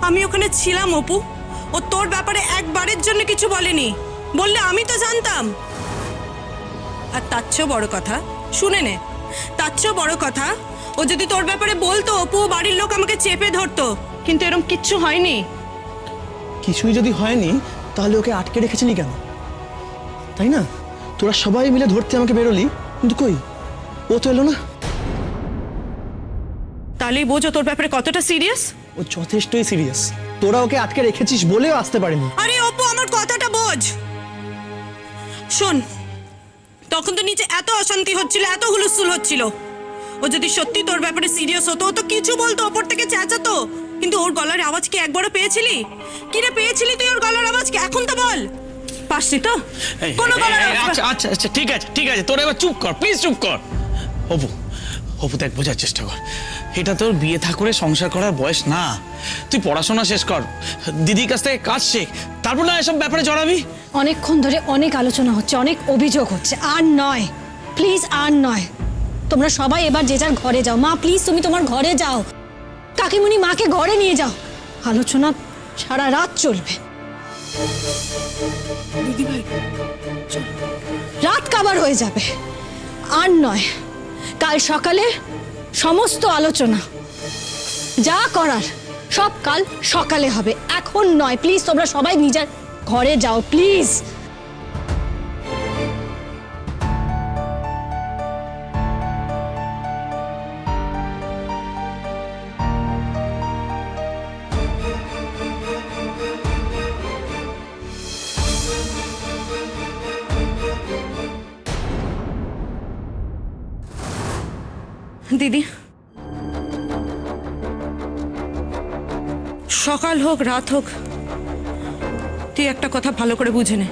আমি ওখানে ছিলাম অপু। ও তোর ব্যাপারে একবারের জন্য কিছু বলেনি, বললে আমি তো জানতাম। আর তার চেয়েও বড় কথা, শুনে নে, তার চেয়েও বড় কথা, ও যদি তোর ব্যাপারে বলতো অপু, বাড়ির লোক আমাকে চেপে ধরতো, কিন্তু এরকম কিচ্ছু হয়নি। কিছুই যদি হয়নি তাহলে ওকে আটকে রেখেছিলি কেন, তাই না? তোরা সবাই মিলে ধরতে আমাকে বেরোলি, কিন্তু কই, ও তো এলো না। তাহলেই বোঝো তোর ব্যাপারে কতটা সিরিয়াস। ও যথেষ্টই সিরিয়াস, তোরা ওকে আটকে রেখেছিস বলেও আসতে পারেনি। আরে অপু, আমার কথাটা বোঝ। শোন, তখন তো নিচে এত অশান্তি হচ্ছিল, এত হুলস্থুল হচ্ছিল। ও যদি সত্যি তোর ব্যাপারে সিরিয়াস হতো, ও তো কিছু বলতো, ওপর থেকে চেঁচাতো। কিন্তু ওর গলার আওয়াজ কি একবারও পেয়েছিলি? কি রে, পেয়েছিলি তুই ওর গলার আওয়াজ? কি এখন তো বল, পাসনি তো কোনো গলার আওয়াজ? আচ্ছা আচ্ছা আচ্ছা, ঠিক আছে ঠিক আছে, তোরা এবার চুপ কর, প্লিজ চুপ কর। অপু, অপু দেখ, বোঝার চেষ্টা কর, এটা তোর বিয়ে থা করে সংসার করার বয়স না। তুই পড়াশোনা শেষ কর, দিদির কাছ থেকে কাজ শেখ, তারপর না এসব ব্যাপারে জড়াবি। অনেকক্ষণ ধরে অনেক আলোচনা হচ্ছে, অনেক অভিযোগ হচ্ছে, আর নয়, প্লিজ আর নয়। তোমরা সবাই এবার যে যার ঘরে যাও। মা প্লিজ তুমি তোমার ঘরে যাও, কাকিমুনি মাকে ঘরে নিয়ে যাও, আলোচনা সারা রাত চলবে। দিদি ভাই, রাত কাবার হয়ে যাবে। আর নয়, কাল সকালে সমস্ত আলোচনা যা করার সব কাল সকালে হবে, এখন নয়। প্লিজ তোমরা সবাই নিজের ঘরে যাও, প্লিজ। দিদি, সকাল হোক রাত হোক, তুই একটা কথা ভালো করে বুঝে নে,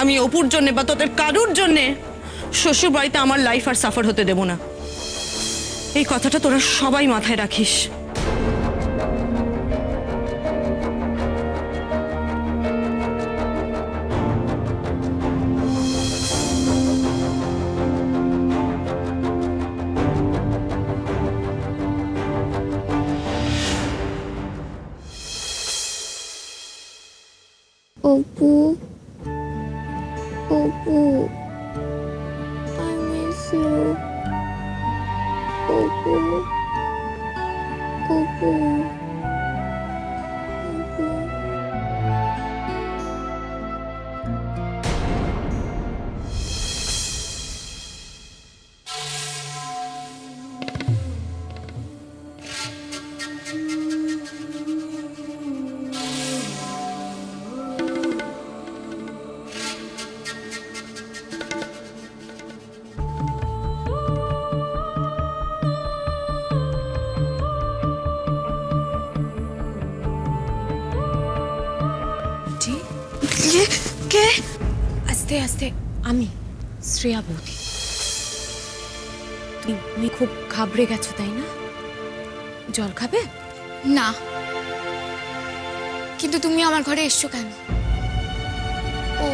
আমি অপুর জন্য বা তোদের কারুর জন্যে শ্বশুর বাড়িতে আমার লাইফ আর সাফার হতে দেব না। এই কথাটা তোরা সবাই মাথায় রাখিস। Apu, Apu, I miss you. Apu, Apu, Apu. কে? আস্তে আস্তে, আমি শ্রেয়া বৌদি। তুমি খুব ঘাবড়ে গেছো তাই না? জল খাবে? না, কিন্তু তুমি আমার ঘরে এসছো কেন? ও,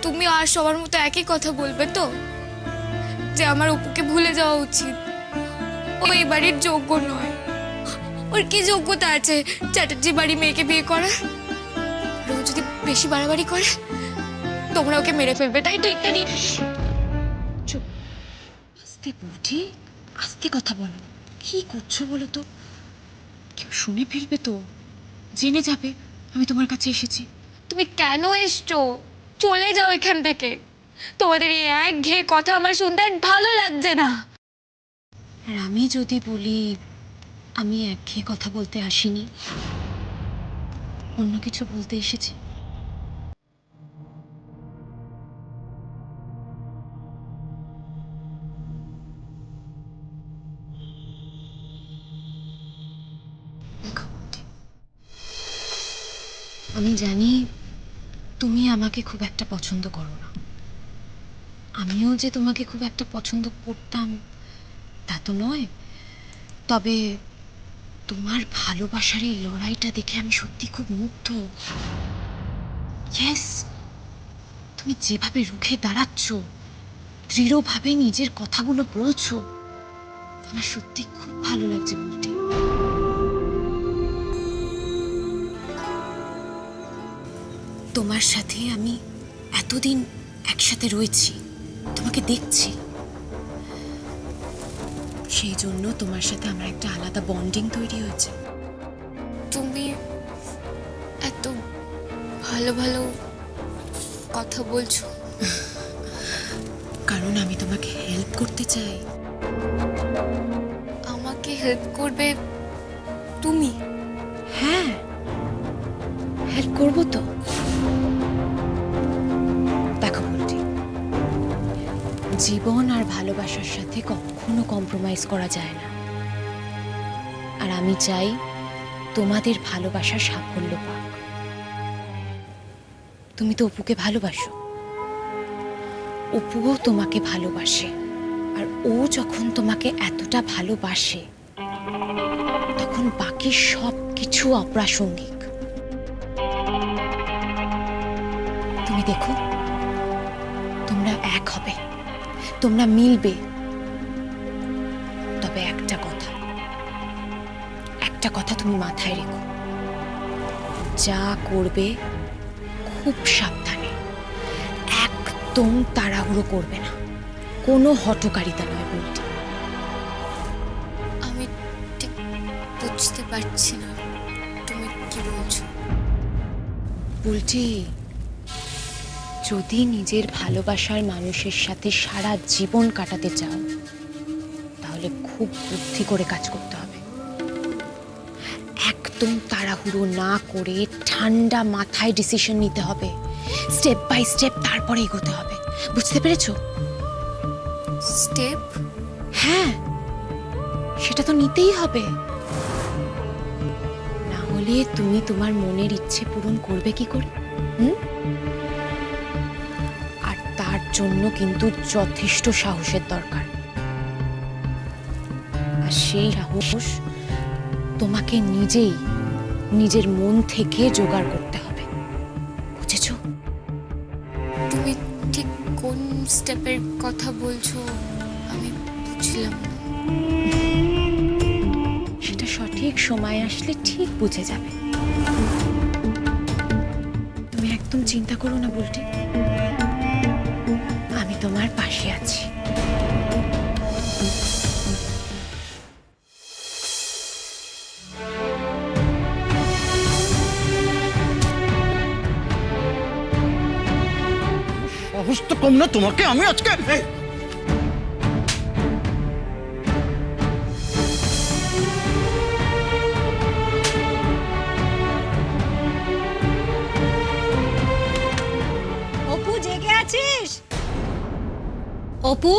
তুমি আর সবার মতো একই কথা বলবে তো, যে আমার অপুকে ভুলে যাওয়া উচিত, ও এই বাড়ির যোগ্য নয়। ওর কি যোগ্যতা আছে চ্যাটার্জি বাড়ি মেয়েকে বিয়ে করার? আর ও যদি বেশি বাড়াবাড়ি করে, তোমরা ওকে মেরে ফেলবে, তাই তো? ইত্যাদি। চুপ, আস্তে বৌদি, আস্তে কথা বলো। কি করছো বলো তো? কেউ শুনে ফেলবে তো, জেনে যাবে আমি তোমার কাছে এসেছি। তুমি কেন এসছো? চলে যাও এখান থেকে। তোমাদের এই একঘেয়ে কথা আমার শুনতে আর ভালো লাগছে না। আর আমি যদি বলি আমি একঘেয়ে কথা বলতে আসিনি, অন্য কিছু বলতে এসেছি। আমি জানি তুমি আমাকে খুব একটা পছন্দ করো না, আমিও যে তোমাকে খুব একটা পছন্দ করতাম তা তো নয়। তবে তোমার ভালোবাসার এই লড়াইটা দেখে আমি সত্যি খুব মুগ্ধ। ইয়েস, তুমি যেভাবে রুখে দাঁড়াচ্ছ, দৃঢ়ভাবে নিজের কথাগুলো বলছো, আমার সত্যি খুব ভালো লাগছে বলতে। তোমার সাথে আমি এতদিন একসাথে রয়েছি, তোমাকে দেখছি, সেই জন্য তোমার সাথে আমার একটা আলাদা বন্ডিং তৈরি হয়েছে। তুমি এত ভালো ভালো কথা বলছো, কারণ আমি তোমাকে হেল্প করতে চাই। আমাকে হেল্প করবে তুমি? হ্যাঁ, হেল্প করবো তো। দেখো বলছি, জীবন আর ভালোবাসার সাথে কখনো কম্প্রোমাইজ করা যায় না। আর আমি চাই তোমাদের ভালোবাসার সাফল্য পাক। তুমি তো অপুকে ভালোবাসো, অপুও তোমাকে ভালোবাসে। আর ও যখন তোমাকে এতটা ভালোবাসে, তখন বাকি সব কিছু অপ্রাসঙ্গিক। তুমি দেখো, তোমরা এক হবে, তোমরা মিলবে। তবে একটা কথা তুমি মাথায় রেখো, যা করবে খুব সাবধানে, একদম তাড়াহুড়ো করবে না, কোনো হঠকারিতা নয় বলতে। আমি ঠিক বুঝতে পারছি না তুমি কি বলছো। বলছি, যদি নিজের ভালোবাসার মানুষের সাথে সারা জীবন কাটাতে চাও, তাহলে খুব বুদ্ধি করে কাজ করতে হবে। একদম তাড়াহুড়ো না করে ঠান্ডা মাথায় ডিসিশন নিতে হবে, স্টেপ বাই স্টেপ তারপরে এগোতে হবে। বুঝতে পেরেছো? স্টেপ? হ্যাঁ, সেটা তো নিতেই হবে, না হলে তুমি তোমার মনের ইচ্ছে পূরণ করবে কি করে? আর তার জন্য কিন্তু যথেষ্ট সাহসের দরকার। আর সেই সাহস তোমাকে নিজেই নিজের মন থেকে জোগাড় করতে হবে। বুঝেছো? তুমি ঠিক কোন স্টেপের কথা বলছো আমি বুঝলাম না। সেটা সঠিক সময় আসলে ঠিক বুঝে যাবে। তুমি একদম চিন্তা করো না বুলটি, আমি তোমার পাশে আছি। অবস্থা কম না তোমাকে আমি আজকে অপু, জেগে আছিস? অপু,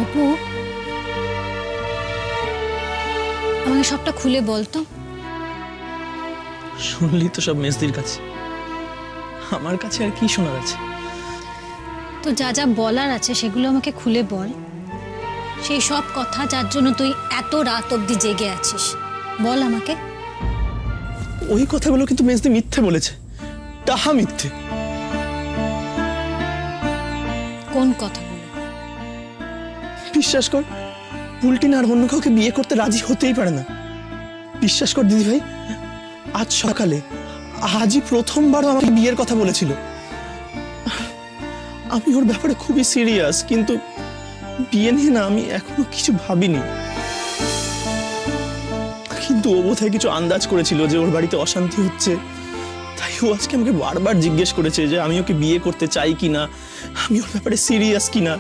অপু, আমাকে সবটা খুলে বল তো। শুনলি তো সব মেজদির কাছে, আমার কাছে আর কি শোনার আছে? তো যা যা বলার আছে সেগুলো আমাকে খুলে বল। সেই সব কথা যার জন্য তুই এত রাত অবধি জেগে আছিস, বল আমাকে। ওই কথাগুলো কিন্তু মেজদি মিথ্যে বলেছে, তাহা মিথ্যে। কোন কথাগুলো? বিশ্বাস কর, বুলটিন আর অন্য কাউকে বিয়ে করতে রাজি হতেই পারে না। বিশ্বাস কর দিদি ভাই, আজ সকালে, আজই প্রথমবারও আমাকে বিয়ের কথা বলেছিল। আমি ওর ব্যাপারে খুবই সিরিয়াস, কিন্তু বিয়ে নিয়ে না আমি এখনো কিছু ভাবিনি। কিন্তু ও বোধহয় কিছু আন্দাজ করেছিল যে ওর বাড়িতে অশান্তি হচ্ছে, তাই ও আজকে আমাকে বারবার জিজ্ঞেস করেছে যে আমি ওকে বিয়ে করতে চাই কিনা, আমি ওর ব্যাপারে সিরিয়াস কিনা।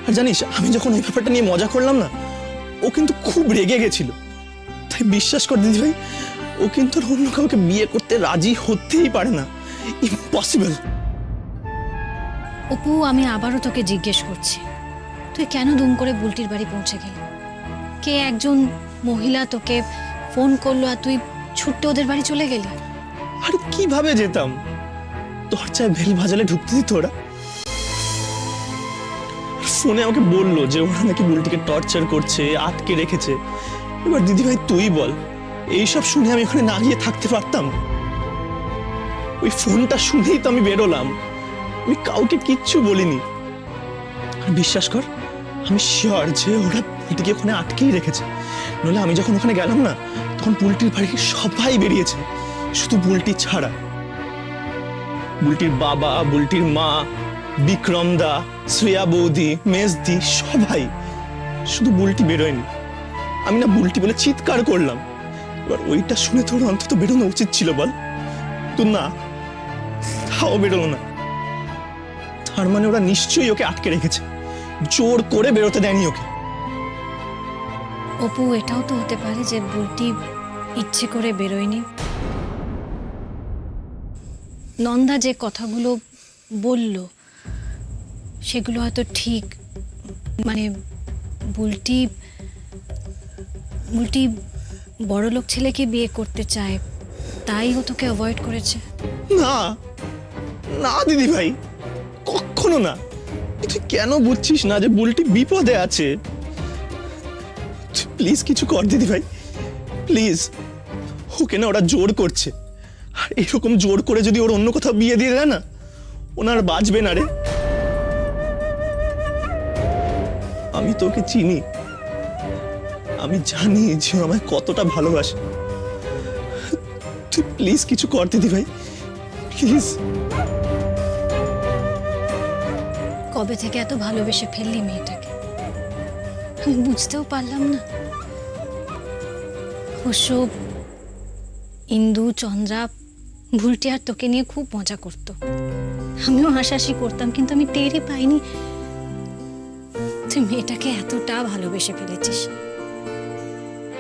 আর জানিস, আমি যখন ওই ব্যাপারটা নিয়ে মজা করলাম না, ও কিন্তু খুব রেগে গেছিল। তাই বিশ্বাস কর দিদি ভাই, ও কিন্তু আর অন্য কাউকে বিয়ে করতে রাজি হতেই পারে না, ইম্পসিবল। অপু, আমি আবারও তোকে জিজ্ঞেস করছি, তুই কেন দুম করে বুলটির বাড়ি পৌঁছে গেলি? কে একজন মহিলা তোকে ফোন করলো আর তুই ছুটতে ওদের বাড়ি চলে গেলি? আর কিভাবে যেতাম? দরজায় বেল বাজালে ঢুকতে দিত ওরা? ফোনে আমাকে বললো যে ওরা নাকি বুলটিকে টর্চার করছে, আটকে রেখেছে। এবার দিদিভাই তুই বল, এইসব শুনে আমি ওখানে না গিয়ে থাকতে পারতাম? ওই ফোনটা শুনেই তো আমি বেরোলাম, আমি কাউকে কিচ্ছু বলিনি। আর বিশ্বাস কর, আমি শিওর যে ওরা বুলটিকে ওখানে আটকেই রেখেছে। নইলে আমি যখন ওখানে গেলাম না, তখন বুলটির বাড়ির সবাই বেরিয়েছে, শুধু বুলটি ছাড়া। বুলটির বাবা, বুলটির মা, বিক্রম দা, শ্রেয়া বৌদি, মেজদি, সবাই। শুধু বুলটি বেরোয়নি। আমি না বুলটি বলে চিৎকার করলাম। এবার ওইটা শুনে তোর অন্তত বেরোনো উচিত ছিল বল, তো না, তাও বেরোলো না। তার মানে ওরা নিশ্চয়ই ওকে আটকে রেখেছে, জোর করে বেরোতে দেয়নি ওকে। অপু, এটাও তো হতে পারে যে বুলটি ইচ্ছে করে বেরোয়নি। নন্দা যে কথাগুলো বলল সেগুলো হয়তো ঠিক, মানে বুলটি বড়লোক ছেলেকে বিয়ে করতে চায়, তাই ও তোকে অ্যাভয়েড করেছে। না না দিদি ভাই, কখনো না। তুই কেন বুঝছিস না যে বুলটি বিপদে আছে? প্লিজ কিছু কর দিদি ভাই, প্লিজ। ওকে না ওরা জোর করছে, আর এরকম জোর করে যদি ওর অন্য কোথাও বিয়ে দিয়ে দেয় না, ওনার বাঁচবে না রে। আমি তোকে চিনি, আমি জানি যে ও আমায় কতটা ভালোবাসে। তুই প্লিজ কিছু কর দিদি ভাই, প্লিজ। কবে থেকে এত ভালোবেসে ফেললি মেয়েটাকে, আমি বুঝতেও পারলাম না। অবশ্য ইন্দু, চন্দ্রা, ভুলটি আর তোকে নিয়ে খুব মজা করত, আমিও হাসাহাসি করতাম, কিন্তু আমি টেরই পাইনি তুই মেয়েটাকে এতটা ভালোবেসে ফেলেছিস।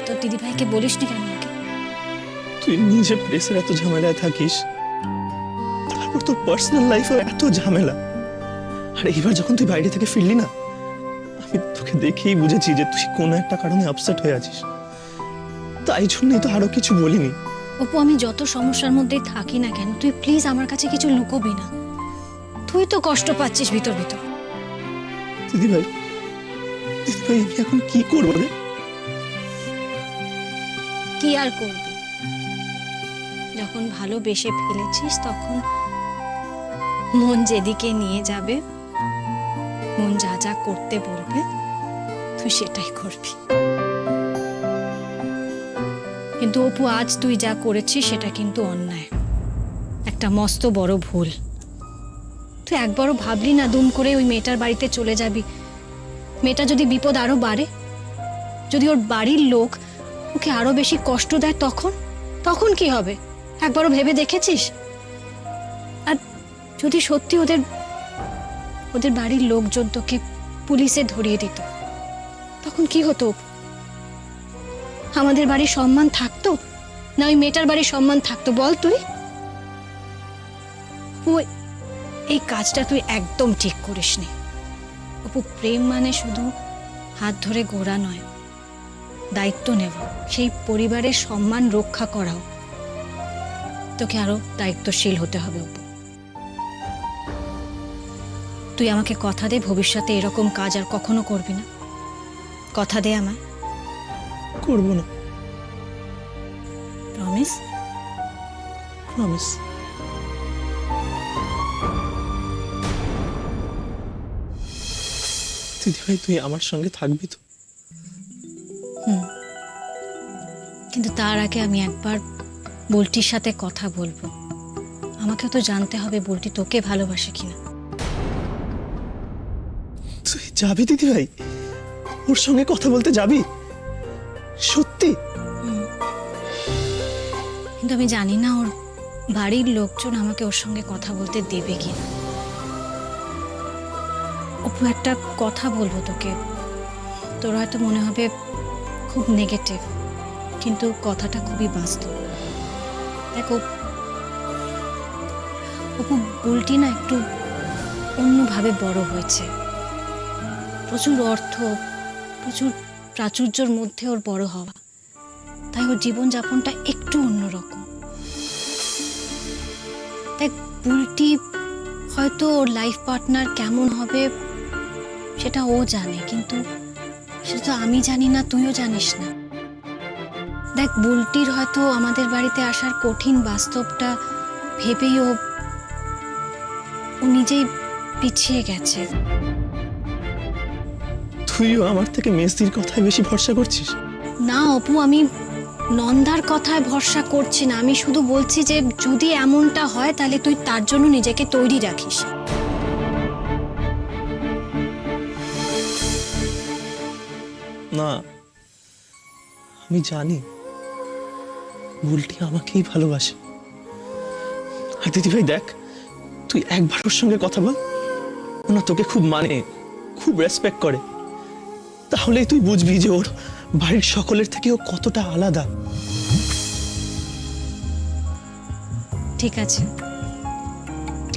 তোর দিদিভাইকে বলিসনি কেন ওকে? তুই নিজে প্রেসের এত ঝামেলায় থাকিস, তারপর তোর পার্সোনাল লাইফে এত ঝামেলা। আর এইবার যখন তুই বাইরে থেকে ফিরলি না, আমি তোকে দেখেই বুঝেছি যে তুই কোনো একটা কারণে আপসেট হয়ে আছিস। তাই জন্যই তো আরো কিছু বলিনি। অপু, আমি যত সমস্যার মধ্যেই থাকি না কেন, তুই প্লিজ আমার কাছে কিছু লুকোবি না। তুই তো কষ্ট পাচ্ছিস ভিতর ভিতর। দিদি ভাই, দিদি ভাই, আমি এখন কি করবো রে? কি আর করবি? যখন ভালোবেসে ফেলেছিস তখন মন যেদিকে নিয়ে যাবে, মন যা যা করতে বলবে, তুই সেটাই করবি। কিন্তু অপু, আজ তুই যা করেছিস সেটা কিন্তু অন্যায়, একটা মস্ত বড় ভুল। তুই একবারও ভাবলি না দুম করে ওই মেয়েটার বাড়িতে চলে যাবি? মেয়েটা যদি বিপদ আরো বাড়ে, যদি ওর বাড়ির লোক ওকে আরো বেশি কষ্ট দেয়, তখন কি হবে? একবারও ভেবে দেখেছিস? আর যদি সত্যি ওদের বাড়ির লোকজন তোকে পুলিশে ধরিয়ে দিত, তখন কি হতো? আমাদের বাড়ির সম্মান থাকতো না ওই মেয়েটার বাড়ির সম্মান থাকতো? বল তুই। এই কাজটা তুই একদম ঠিক করিসনি অপু। প্রেম মানে শুধু হাত ধরে ঘোরা নয়, দায়িত্ব নেওয়া, সেই পরিবারের সম্মান রক্ষা করাও। তোকে আরো দায়িত্বশীল হতে হবে অপু। তুই আমাকে কথা দে ভবিষ্যতে এরকম কাজ আর কখনো করবি না। কথা দে আমায়। করবো না। প্রমিস? প্রমিস। দিদি ভাই, তুই আমার সঙ্গে থাকবি তো? কিন্তু তার আগে আমি একবার বুলটির সাথে কথা বলবো। আমাকেও তো জানতে হবে বুলটি তোকে ভালোবাসে কিনা। তুই যাবি দিদি ভাই? ওর সঙ্গে কথা বলতে যাবি? সত্যি? কিন্তু আমি জানি না ওর বাড়ির লোকজন আমাকে ওর সঙ্গে কথা বলতে দেবে কিনা। অপু, একটা কথা বলবো তোকে, তোর হয়তো মনে হবে খুব নেগেটিভ, কিন্তু কথাটা খুবই বাস্তব। দেখো অপু, বুলটি না একটু অন্যভাবে বড় হয়েছে। প্রচুর অর্থ, প্রচুর প্রাচুর্যের মধ্যে ওর বড় হওয়া, তাই ওর জীবনযাপনটা একটু অন্যরকম। দেখ, বুলটি হয়তো ওর লাইফ পার্টনার কেমন হবে সেটা ও জানে, কিন্তু সেটা তো আমি জানি না, তুইও জানিস না। দেখ, বুলটির হয়তো আমাদের বাড়িতে আসার কঠিন বাস্তবটা ভেবেই ও নিজেই পিছিয়ে গেছে। তুইও আমার থেকে মেজদির কথায় বেশি ভরসা করছিস? না অপু, আমি নন্দার কথায় ভরসা করছি না। আমি শুধু বলছি যে যদি এমনটা হয় তাহলে তুই তার জন্য নিজেকে তৈরি রাখিস। না, আমি জানি বুলটি আমাকেই ভালোবাসে। আর দিদিভাই দেখ, তুই একবার ওর সঙ্গে কথা বল, ও না তোকে খুব মানে, খুব রেসপেক্ট করে। তাহলেই তুই বুঝবি যে ওর বাড়ির সকলের থেকে ও কতটা আলাদা। ঠিক আছে,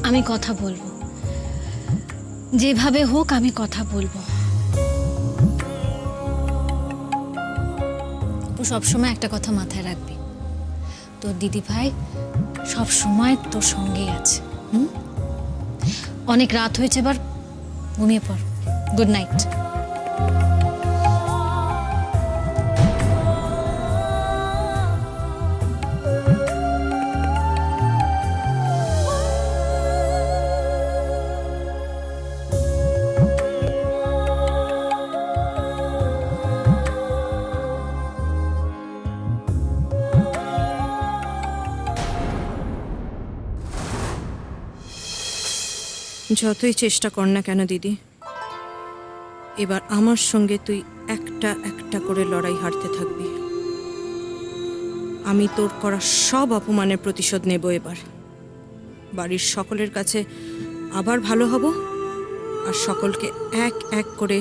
আমি কথা বলবো, যেভাবে হোক আমি কথা বলবো। ও সবসময় একটা কথা মাথায় রাখবি, তোর দিদি ভাই সব সময় তোর সঙ্গেই আছে। অনেক রাত হয়েছে, এবার ঘুমিয়ে পড়। Good night. যতই চেষ্টা কর না কেন দিদি, এবার আমার সঙ্গে তুই একটা একটা করে লড়াই হারতে থাকবি। আমি তোর করা সব অপমানের প্রতিশোধ নেব এবার। বাড়ির সকলের কাছে আবার ভালো হব, আর সকলকে এক এক করে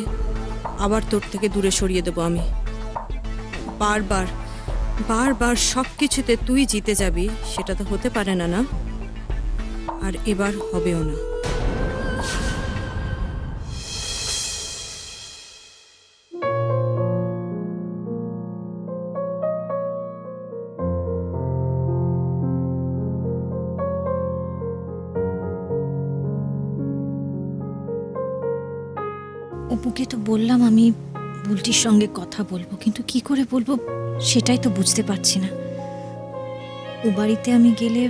আবার তোর থেকে দূরে সরিয়ে দেব আমি। বারবার বারবার সব কিছুতে তুই জিতে যাবি, সেটা তো হতে পারে না, না? আর এবার হবেও না। অপুকে তো বললাম আমি বুলটির সঙ্গে কথা বলবো, কিন্তু কি করে বলবো সেটাই তো বুঝতে পারছি না। ও বাড়িতে আমি গেলে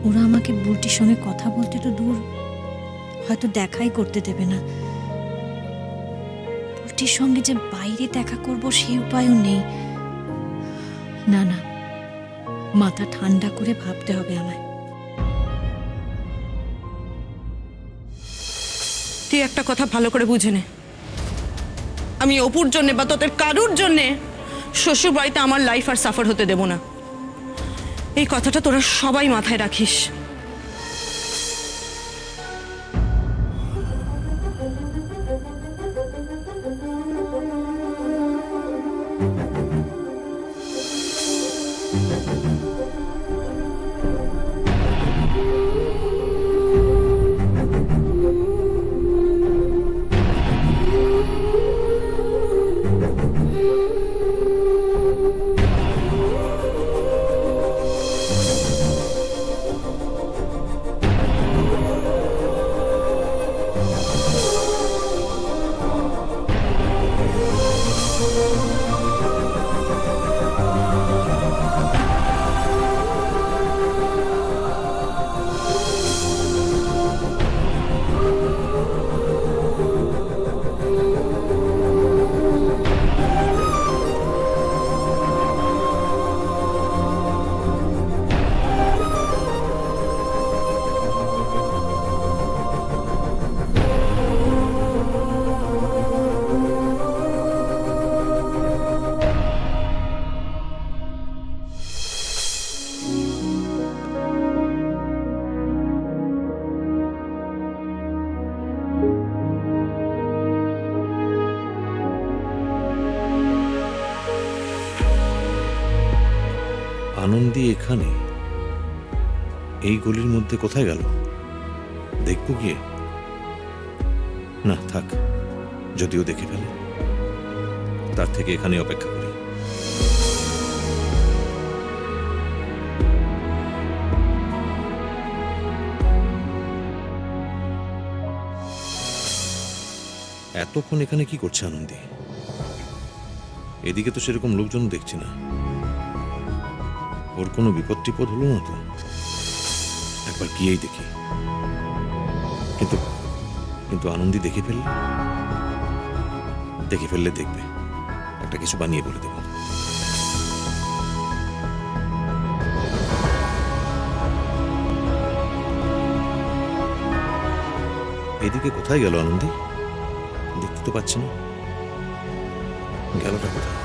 ওরা আমাকে বুলটির সঙ্গে কথা বলতে তো দূর, হয়তো দেখাই করতে দেবে না। বুলটির সঙ্গে যে বাইরে দেখা করব সেই উপায়ও নেই। না না, মাথা ঠান্ডা করে ভাবতে হবে আমায়। তুই একটা কথা ভালো করে বুঝে নে, আমি অপুর জন্যে বা তোদের কারুর জন্যে শ্বশুর বাড়িতে আমার লাইফ আর সাফার হতে দেব না। এই কথাটা তোরা সবাই মাথায় রাখিস। আনন্দী এখানে, এই গলির মধ্যে কোথায় গেল? দেখবো গিয়ে। না থাক, যদিও দেখে ফেলে, তার থেকে এখানে অপেক্ষা করি। এতক্ষণ এখানে কি করছে আনন্দী? এদিকে তো সেরকম লোকজন দেখছি না। ওর কোনো বিপদ টিপদ হলো না তো? একবার গিয়েই দেখি। কিন্তু কিন্তু আনন্দী দেখে ফেললে দেখবে, একটা কিছু বানিয়ে বলে দেবো। এদিকে কোথায় গেল আনন্দী? দেখতে তো পাচ্ছি না, গেলটা কোথায়?